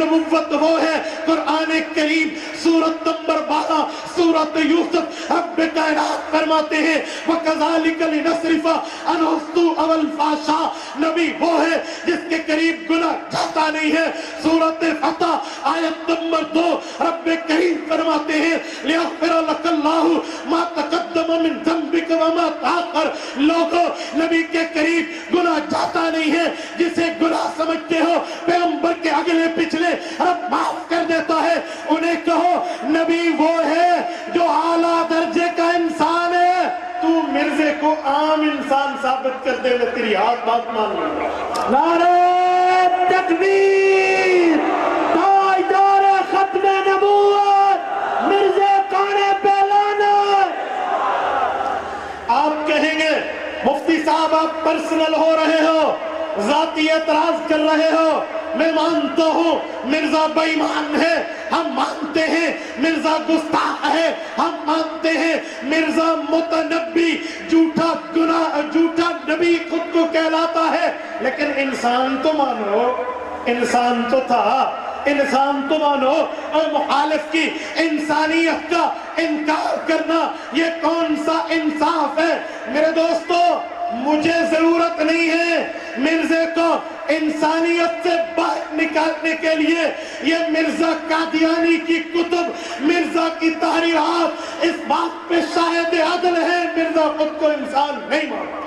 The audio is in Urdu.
نبوت وہ ہے قرآن کریم سورت نمبر 12 سورت یوسف رب کائنات فرماتے ہیں وَكَذَلِكَ لِنَصْرِفَ عَنْهُ السُّوءَ وَالْفَحْشَاءَ نبی وہ ہے جس کے قریب گناہ جاتا نہیں ہے. سورت فتح آیت نمبر 2 رب کریم فرماتے ہیں لِيَغْفِرَ لَكَ اللَّهُ مَا تَقَدَّمَ مِن ذَنبِكَ وَمَا تَأَخَّرَ. لوگوں نبی کے قریب گناہ جاتا نہیں ہے. جسے گناہ سمجھتے ہو پیغمبر کے اگلے پچھلے رب معاف کر دیتا ہے. انہیں کہو نبی وہ ہے جو اعلیٰ درجے کا انسان ہے. تو مرزے کو عام انسان ثابت کر دے میں تیری ہاتھ بات مان لوں. نعرہ تکبیر تاجدار ختم نبوت مرزا کانے پہ لعنت. آپ کہیں گے مفتی صاحب آپ پرسنل ہو رہے ہو, ذاتی اعتراض کر رہے ہو. میں مانتا ہوں مرزا بے ایمان ہے, ہم مانتے ہیں مرزا گستاخ ہے, ہم مانتے ہیں مرزا متنبی جھوٹا نبی خود کو کہلاتا ہے. لیکن انسان تو مانو, انسان تو تھا, انسان تو مانو. اور مخالف کی انسانیت کا انکار کرنا یہ کون سا انصاف ہے؟ میرے دوستو مجھے ضرورت نہیں ہے مرزے کو انسانیت سے باہر نکالنے کے لیے. یہ مرزا قادیانی کی کتب, مرزا کی تحریرات اس بات پہ شاہد عدل ہے مرزا خود کو انسان نہیں مانتا.